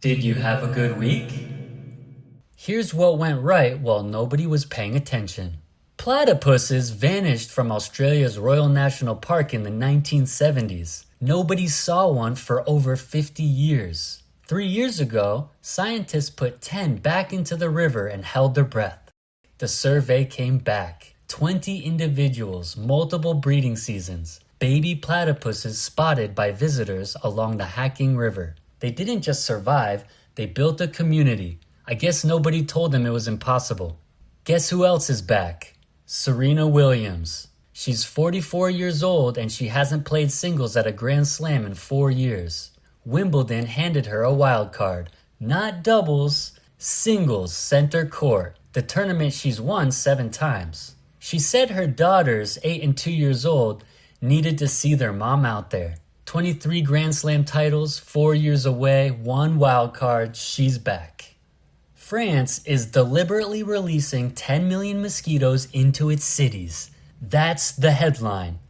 Did you have a good week? Here's what went right while nobody was paying attention. Platypuses vanished from Australia's Royal National Park in the 1970s. Nobody saw one for over 50 years. 3 years ago, scientists put 10 back into the river and held their breath. The survey came back. 20 individuals, multiple breeding seasons, baby platypuses spotted by visitors along the Hacking River. They didn't just survive, they built a community. I guess nobody told them it was impossible. Guess who else is back? Serena Williams. She's 44 years old and she hasn't played singles at a Grand Slam in 4 years. Wimbledon handed her a wild card. Not doubles, singles center court. The tournament she's won 7 times. She said her daughters, 8 and 2 years old, needed to see their mom out there. 23 Grand Slam titles, 4 years away, 1 wild card, she's back. France is deliberately releasing 10 million mosquitoes into its cities. That's the headline.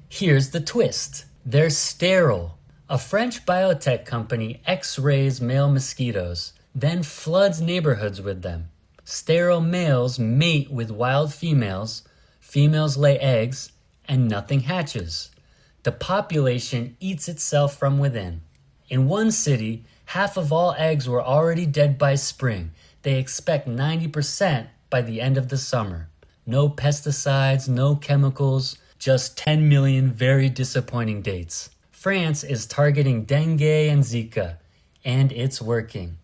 Here's the twist. They're sterile. A French biotech company X-rays male mosquitoes, then floods neighborhoods with them. Sterile males mate with wild females, females lay eggs, and nothing hatches. The population eats itself from within. In one city, half of all eggs were already dead by spring. They expect 90% by the end of the summer. No pesticides, no chemicals, just 10 million very disappointing dates. France is targeting dengue and Zika, and it's working.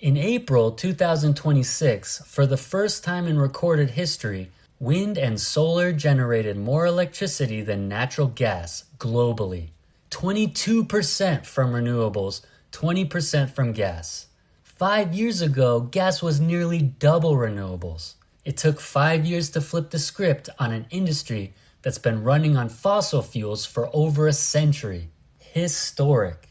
In April 2026, for the first time in recorded history, wind and solar generated more electricity than natural gas globally. 22% from renewables, 20% from gas. 5 years ago, gas was nearly double renewables. It took 5 years to flip the script on an industry that's been running on fossil fuels for over a century. Historic.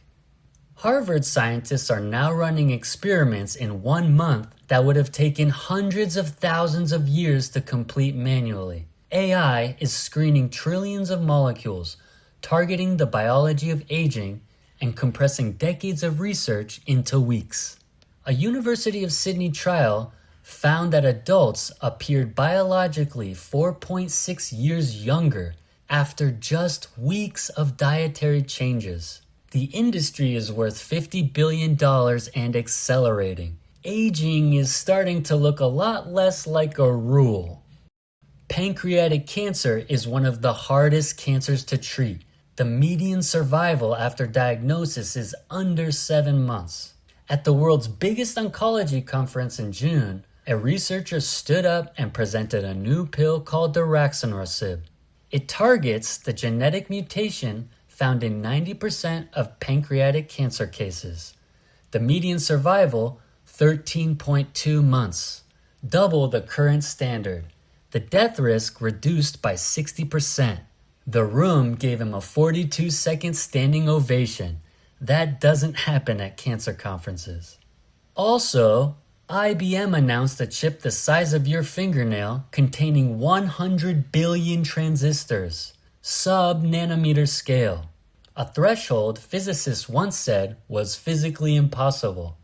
Harvard scientists are now running experiments in 1 month that would have taken hundreds of thousands of years to complete manually. AI is screening trillions of molecules, targeting the biology of aging, and compressing decades of research into weeks. A University of Sydney trial found that adults appeared biologically 4.6 years younger after just weeks of dietary changes. The industry is worth $50 billion and accelerating. Aging is starting to look a lot less like a rule. Pancreatic cancer is one of the hardest cancers to treat. The median survival after diagnosis is under 7 months. At the world's biggest oncology conference in June, a researcher stood up and presented a new pill called daraxonrasib. It targets the genetic mutation found in 90% of pancreatic cancer cases. The median survival, 13.2 months, double the current standard. The death risk reduced by 60%. The room gave him a 42-second standing ovation. That doesn't happen at cancer conferences. Also, IBM announced a chip the size of your fingernail containing 100 billion transistors, sub-nanometer scale. A threshold physicists once said was physically impossible.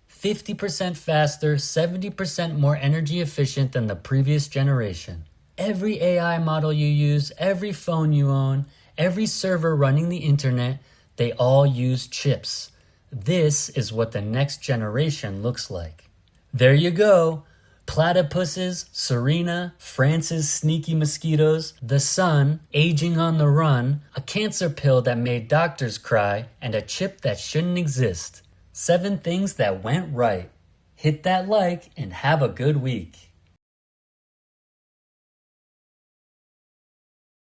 50% faster, 70% more energy efficient than the previous generation. Every AI model you use, every phone you own, every server running the internet, they all use chips. This is what the next generation looks like. There you go. Platypuses, Serena, France's sneaky mosquitoes, the sun, aging on the run, a cancer pill that made doctors cry, and a chip that shouldn't exist. 7 things that went right. Hit that like and have a good week.